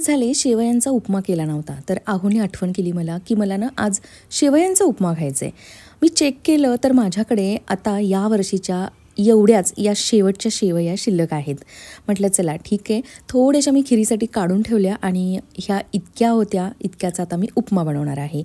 दिवस झाले शेवयांचा उपमा केला नव्हता, तर आहोने आठवण केली मला की मला ना आज शेवयांचा उपमा खायचा आहे. मी चेक केलं तर माझ्याकडे आता या वर्षीच्या एवढ्याच या शेवटच्या शेवया शिल्लक आहेत. म्हटलं चला ठीक आहे, थोड्याशा मी खिरीसाठी काढून ठेवल्या आणि ह्या इतक्या होत्या, इतक्याचा आता मी उपमा बनवणार आहे.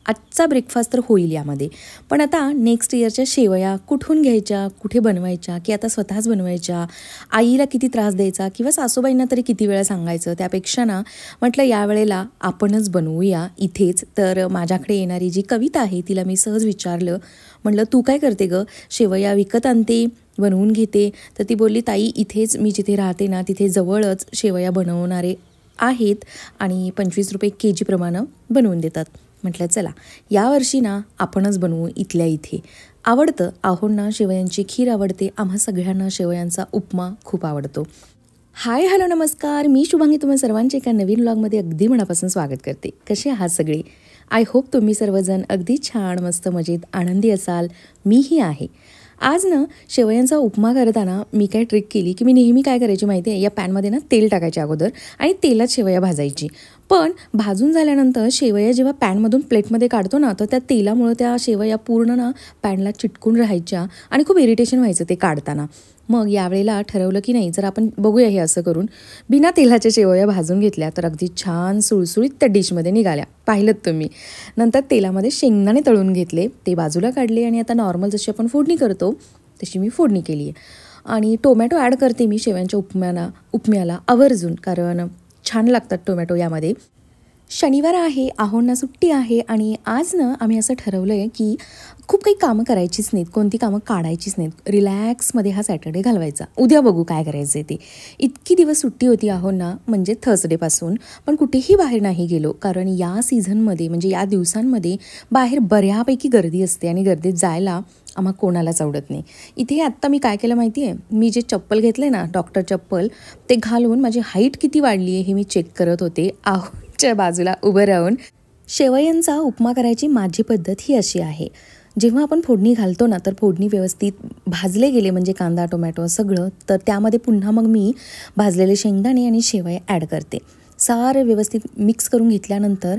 आजचा ब्रेकफास्ट तर होईल यामध्ये. पण आता नेक्स्ट इयरच्या शेवया कुठून घ्यायच्या, कुठे बनवायच्या, की आता स्वतःच बनवायच्या, आईला किती त्रास द्यायचा किंवा सासूबाईंना तरी किती वेळा सांगायचं, त्यापेक्षा ना म्हटलं यावेळेला आपणच बनवूया इथेच. तर माझ्याकडे येणारी जी कविता आहे तिला मी सहज विचारलं, म्हटलं तू काय करते गं, शेवया विकत आणते, बनवून घेते? तर ती बोलली ताई इथेच मी जिथे राहते ना तिथे जवळच शेवया बनवणारे आहेत आणि 25 रुपये KG प्रमाणे बनवून देतात. म्हटलं चला यावर्षी ना आपणच बनवू इथल्या इथे. आवडतं आहोंना शेवयांची खीर आवडते, आम्हा सगळ्यांना शेवयांचा उपमा खूप आवडतो. हाय हॅलो नमस्कार, मी शुभांगी तुम्हा सर्वांचे एका नवीन व्लॉगमध्ये अगदी मनापासून स्वागत करते. कसे आहात सगळे? आय होप तुम्ही सर्वजण अगदी छान मस्त मजेत आनंदी असाल. मीही आहे. आज ना शेवयांचा उपमा करताना मी काय ट्रिक केली की मी नेहमी काय करायची माहिती आहे, या पॅनमध्ये ना तेल टाकायचे अगोदर आणि तेलात शेवया भाजायची. पण भाजून झाल्यानंतर शेवया जेव्हा पॅनमधून प्लेटमध्ये काढतो ना तर त्या तेलामुळं त्या शेवया पूर्ण ना पॅनला चिटकून राहायच्या आणि खूप इरिटेशन व्हायचं ते काढताना. मग यावेळेला ठरवलं की नाही, जर आपण बघूया हे असं करून बिना तेलाच्या शेवया भाजून घेतल्या तर अगदी छान सुळसुळीत त्या डिशमध्ये निघाल्या. पाहिलं तुम्ही. नंतर तेलामध्ये शेंगदाणे तळून घेतले, ते बाजूला काढले आणि आता नॉर्मल जशी आपण फोडणी करतो तशी मी फोडणी केली आहे. आणि टोमॅटो ॲड करते मी शेवयांच्या उपम्याला आवर्जून, कारण छान लागतात टोमॅटो यामध्ये. शनिवार आहे, आहोंना सुट्टी आहे आणि आज ना आम्ही असं ठरवलं आहे की खूप काही कामं करायचीच नाहीत, कोणती कामं काढायचीच नाहीत, रिलॅक्समध्ये हा सॅटर्डे घालवायचा. उद्या बघू काय करायचं आहे ते. इतकी दिवस सुट्टी होती आहोंना, म्हणजे थर्सडेपासून. पण कुठेही बाहेर नाही गेलो, कारण या सीझनमध्ये म्हणजे या दिवसांमध्ये बाहेर बऱ्यापैकी गर्दी असते आणि गर्दीत जायला आम्हा कोणालाच आवडत नाही. इथे आत्ता मी काय केलं माहिती आहे, मी जे चप्पल घेतले ना डॉक्टर चप्पल, ते घालून माझी हाईट किती वाढली आहे हे मी चेक करत होते आहोच्या बाजूला उभं राहून. शेवयांचा उपमा करायची माझी पद्धत ही अशी आहे, जेव्हा आपण फोडणी घालतो ना तर फोडणी व्यवस्थित भाजले गेले म्हणजे कांदा टोमॅटो सगळं, तर त्यामध्ये पुन्हा मग मी भाजलेले शेंगदाणे आणि शेवया ॲड करते. सारं व्यवस्थित मिक्स करून घेतल्यानंतर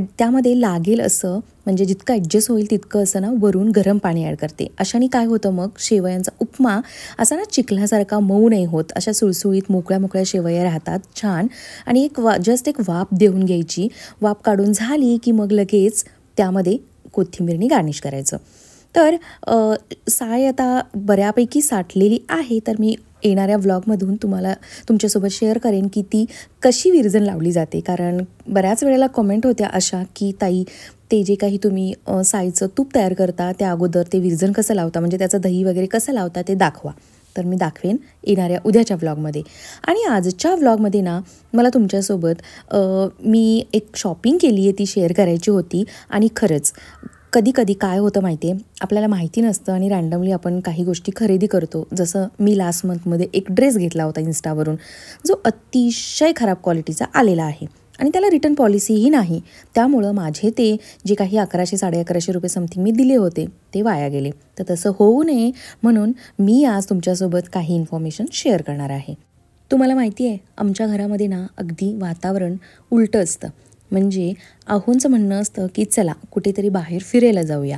त्यामध्ये लागेल असं म्हणजे जितकं ॲडजस्ट होईल तितकं असं ना वरून गरम पाणी ॲड करते. अशाने काय होतं मग शेवयांचा उपमा असा ना चिखलासारखा मऊ नाही होत, अशा सुळसुळीत मोकळ्या मोकळ्या शेवया राहतात छान. आणि एक जस्ट एक वाफ देऊन घ्यायची. वाफ काढून झाली की मग लगेच त्यामध्ये कोथिंबीरनी गार्निश करायचं. तर साय आता बऱ्यापैकी साठलेली आहे, तर मी येणाऱ्या व्लॉगमधून तुमच्यासोबत शेअर करेन की ती कशी विरजण लावली जाते. कारण बऱ्याच वेळेला कमेंट होत्या अशा की ताई ते जे काही तुम्ही सायचं तूप तयार करता त्या अगोदर ते विरजण कसं लावता, म्हणजे त्याचं दही वगैरे कसं लावता ते दाखवा. तर मी दाखवेन येणाऱ्या उद्याच्या व्लॉगमध्ये. आणि आजच्या व्लॉगमध्ये ना मला तुमच्यासोबत मी एक शॉपिंग केली आहे ती शेअर करायची होती. आणि खरंच कधी कधी काय होतं माहिती आहे, आपल्याला माहिती नसतं आणि रँडमली आपण काही गोष्टी खरेदी करतो. जसं मी लास्ट मंथमध्ये एक ड्रेस घेतला होता इन्स्टावरून, जो अतिशय खराब क्वालिटीचा आलेला आहे आणि त्याला रिटर्न पॉलिसीही नाही. त्यामुळं माझे ते जे काही 1100-1150 रुपये समथिंग मी दिले होते ते वाया गेले. तर तसं होऊ नये म्हणून मी आज तुमच्यासोबत काही इन्फॉर्मेशन शेअर करणार आहे. तुम्हाला माहिती आहे आमच्या घरामध्ये ना अगदी वातावरण उलटं असतं. म्हणजे आहोंचं म्हणणं असतं की चला कुठेतरी बाहेर फिरायला जाऊया,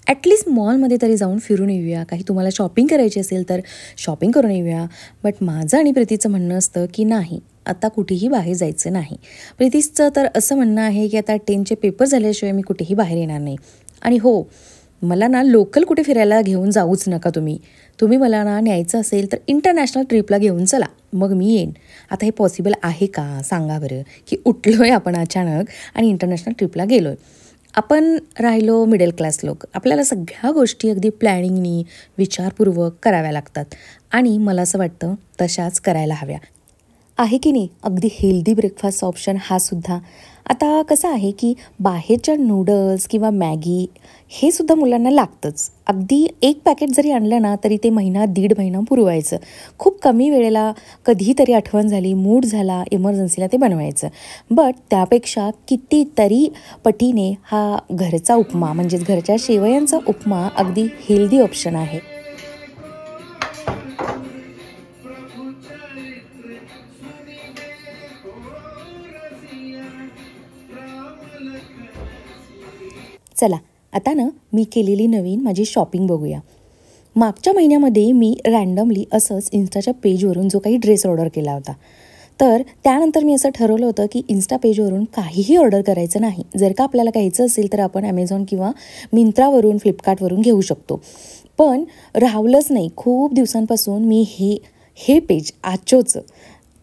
ॲटलिस्ट मॉलमध्ये तरी जाऊन फिरून येऊया, काही तुम्हाला शॉपिंग करायची असेल तर शॉपिंग करून येऊया. बट माझं आणि प्रीतीचं म्हणणं असतं की नाही, आता कुठेही बाहेर जायचं नाही. प्रीतीचं तर असं म्हणणं आहे की आता 10चे पेपर झाल्याशिवाय मी कुठेही बाहेर येणार नाही. आणि हो, मला ना लोकल कुठे फिरायला घेऊन जाऊच नका तुम्ही मला ना न्यायचं असेल तर इंटरनॅशनल ट्रिपला घेऊन चला, मग मी येईन. आता हे पॉसिबल आहे का सांगा बरं, की उठलो आहे आपण अचानक आणि इंटरनॅशनल ट्रिपला गेलो आहे. आपण राहिलो मिडल क्लास लोक, आपल्याला सगळ्या गोष्टी अगदी प्लॅनिंगनी विचारपूर्वक कराव्या लागतात आणि मला असं वाटतं तशाच करायला हव्या. आहे की नाही. अगदी हेल्दी ब्रेकफास्ट ऑप्शन हा सुद्धा. आता कसं आहे की बाहेरच्या नूडल्स किंवा मॅगी हे सुद्धा मुलांना लागतंच. अगदी एक पॅकेट जरी आणलं ना तरी ते महिना दीड महिना पुरवायचं. खूप कमी वेळेला कधीतरी आठवण झाली, मूड झाला, इमर्जन्सीला ते बनवायचं. बट त्यापेक्षा कितीतरी पटीने हा घरचा उपमा म्हणजेच घरच्या शेवयांचा उपमा अगदी हेल्दी ऑप्शन आहे. चला आता ना मी केलेली नवीन माझी शॉपिंग बघूया. मागच्या महिन्यामध्ये मी रँडमली असंच इन्स्टाच्या पेजवरून जो काही ड्रेस ऑर्डर केला होता. तर त्यानंतर मी असं ठरवलं होतं की इन्स्टा पेजवरून काहीही ऑर्डर करायचं नाही. जर का आपल्याला घ्यायचं असेल तर आपण ॲमेझॉन किंवा मिंत्रावरून फ्लिपकार्टवरून घेऊ शकतो. पण राहवलंच नाही. खूप दिवसांपासून मी हे पेज आचोचं,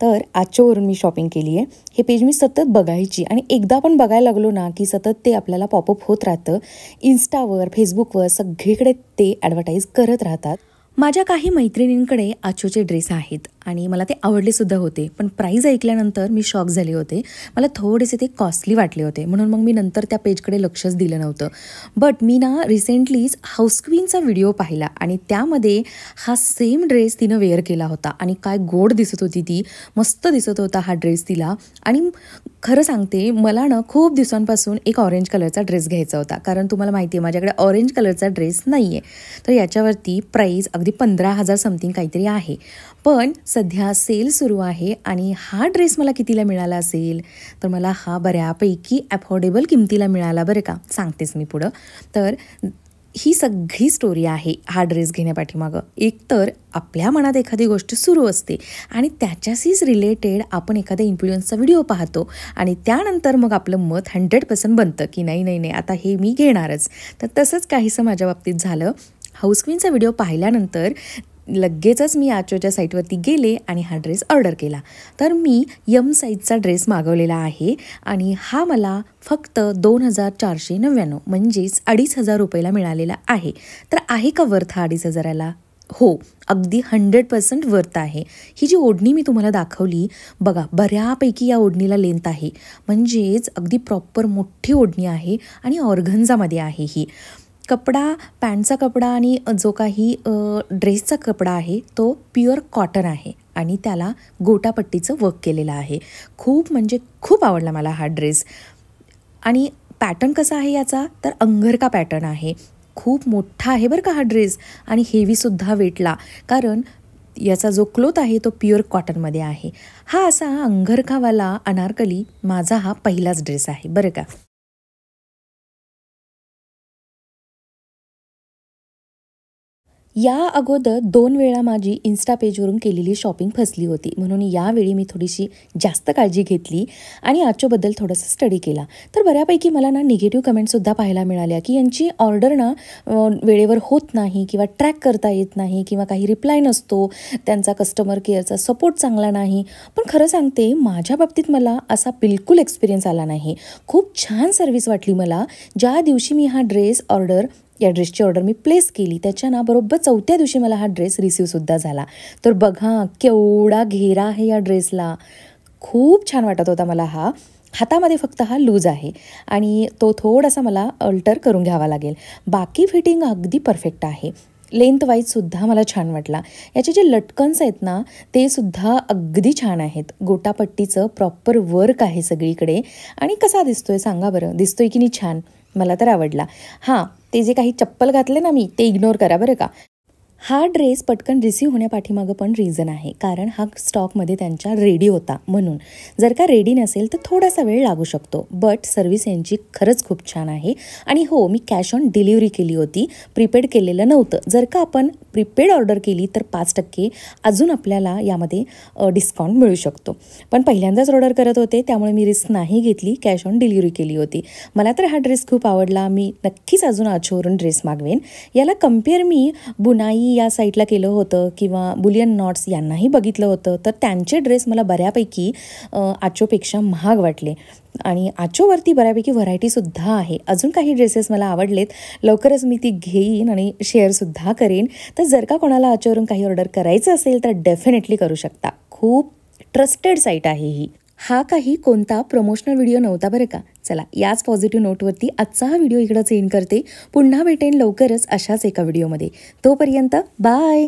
तर आचोवरून मी शॉपिंग केली आहे. हे पेज मी सतत बघायची आणि एकदा पण बघायला लागलो ना की सतत ते आपल्याला पॉपअप होत राहतं. इन्स्टावर, फेसबुकवर सगळीकडे ते ॲडव्हर्टाईज करत राहतात. माझ्या काही मैत्रिणींकडे आचोचे ड्रेस आहेत आणि मला ते आवडलेसुद्धा होते. पण प्राईज ऐकल्यानंतर मी शॉक झाले होते. मला थोडेसे ते कॉस्टली वाटले होते, म्हणून मग मी नंतर त्या पेजकडे लक्षच दिलं नव्हतं. बट मी ना रिसेंटलीच हाऊस क्वीनचा व्हिडिओ पाहिला आणि त्यामध्ये हा सेम ड्रेस तिनं वेअर केला होता आणि काय गोड दिसत होती ती. मस्त दिसत होता हा ड्रेस तिला. आणि खरं सांगते, मला ना खूप दिवसांपासून एक ऑरेंज कलरचा ड्रेस घ्यायचा होता, कारण तुम्हाला माहिती आहे माझ्याकडे ऑरेंज कलरचा ड्रेस नाही आहे. तर याच्यावरती प्राईज अगदी 15,000 समथिंग काहीतरी आहे. पण सध्या सेल सुरू आहे आणि हा ड्रेस मला कितीला मिळाला असेल, तर मला हा बऱ्यापैकी अफोर्डेबल किमतीला मिळाला बरं का. सांगतेच मी पुढं. तर ही सगळी स्टोरी आहे हा ड्रेस घेण्यापाठीमागं. एक तर आपल्या मनात एखादी गोष्ट सुरू असते आणि त्याच्याशीच रिलेटेड आपण एखाद्या इन्फ्लुएन्सचा व्हिडिओ पाहतो आणि त्यानंतर मग आपलं मत 100% बनतं की नाही आता हे मी घेणारच. तर तसंच काहीसं माझ्या बाबतीत झालं. हाऊस क्वीनचा व्हिडिओ पाहिल्यानंतर लगेचच मी आचोच्या साईटवरती गेले आणि हा ड्रेस ऑर्डर केला. तर मी यम साईजचा ड्रेस मागवलेला आहे आणि हा मला फक्त 2,499 म्हणजेच 2,500 रुपयाला मिळालेला आहे. तर आहे का वर्थ हा 2,500ला? हो, अगदी 100% वर्थ आहे. ही जी ओढणी मी तुम्हाला दाखवली बघा, बऱ्यापैकी या ओढणीला लेंथ आहे, म्हणजेच अगदी प्रॉपर मोठी ओढणी आहे आणि ऑर्गन्झामध्ये आहे ही. कपडा, पॅन्टचा कपडा आणि जो काही ड्रेसचा कपडा आहे तो प्युअर कॉटन आहे आणि त्याला गोटापट्टीचं वर्क केलेलं आहे. खूप म्हणजे खूप आवडला मला हा ड्रेस. आणि पॅटर्न कसा आहे याचा, तर अंगरखा पॅटर्न आहे. खूप मोठा आहे बरं का हा ड्रेस आणि हेवीसुद्धा वेटला, कारण याचा जो क्लोथ आहे तो प्युअर कॉटनमध्ये आहे. हा असा अंगरखावाला अनारकली माझा हा पहिलाच ड्रेस आहे बरं का. या अगोदर 2 वेळा माझी इन्स्टा पेजवरून केलेली शॉपिंग फसली होती, म्हणून यावेळी मी थोडीशी जास्त काळजी घेतली आणि आचोबद्दल थोडंसं स्टडी केला. तर बऱ्यापैकी मला ना निगेटिव्ह कमेंटसुद्धा पाहायला मिळाल्या की यांची ऑर्डर ना वेळेवर होत नाही किंवा ट्रॅक करता येत नाही किंवा काही रिप्लाय नसतो, त्यांचा कस्टमर केअरचा सपोर्ट चांगला नाही. पण खरं सांगते, माझ्या बाबतीत मला असा बिलकुल एक्सपिरियन्स आला नाही. खूप छान सर्व्हिस वाटली मला. ज्या दिवशी मी या ड्रेसची ऑर्डर मी प्लेस केली त्याच्या ना बरोबर 4थ्या दिवशी मला हा ड्रेस रिसीवसुद्धा झाला. तर बघा केवढा घेरा आहे या ड्रेसला. खूप छान वाटत होता मला हा. हातामध्ये फक्त हा लूज आहे आणि तो थोडासा मला अल्टर करून घ्यावा लागेल. बाकी फिटिंग अगदी परफेक्ट आहे. लेंथ वाईजसुद्धा मला छान वाटला. याचे जे लटकन्स आहेत ना ते सुद्धा अगदी छान आहेत. गोटापट्टीचं प्रॉपर वर्क आहे सगळीकडे. आणि कसा दिसतोय सांगा बरं, दिसतोय की नाही छान? मला तर आवडला. हां, ते जे काही चप्पल घातले ना मी ते इग्नोर करा बरं का. हा ड्रेस पटकन रिसीव्ह होण्यापाठीमागं पण रिझन आहे, कारण हा स्टॉकमध्ये त्यांच्या रेडी होता म्हणून. जर का रेडी नसेल तर थोडासा वेळ लागू शकतो. बट सर्व्हिस यांची खरंच खूप छान आहे. आणि हो, मी कॅश ऑन डिलिव्हरी केली होती, प्रीपेड केलेलं नव्हतं. जर का आपण प्रीपेड ऑर्डर केली तर 5% अजून आपल्याला यामध्ये डिस्काउंट मिळू शकतो. पण पहिल्यांदाच ऑर्डर करत होते त्यामुळे मी रिस्क नाही घेतली, कॅश ऑन डिलिव्हरी केली होती. मला तर हा ड्रेस खूप आवडला. मी नक्कीच अजून आचोवरून ड्रेस मागवेन. याला कम्पेअर मी बुनाई या साईटला केलं होतं किंवा बुलियन नॉट्स यांनाही बघितलं होतं, तर त्यांचे ड्रेस मला बऱ्यापैकी आचोपेक्षा महाग वाटले. आणि आचोवरती बऱ्यापैकी व्हरायटीसुद्धा आहे. अजून काही ड्रेसेस मला आवडलेत, लवकरच मी ती घेईन आणि शेअरसुद्धा करेन. तर जर का कोणाला आचोवरून काही ऑर्डर करायचं असेल तर डेफिनेटली करू शकता. खूप ट्रस्टेड साईट आहे ही. हा काही कोणता प्रमोशनल व्हिडिओ नव्हता बरं का. चला, याच पॉझिटिव्ह नोटवरती आजचा हा व्हिडिओ इकडंच एंड करते. पुन्हा भेटेन लवकरच अशाच एका व्हिडिओमध्ये. तोपर्यंत बाय.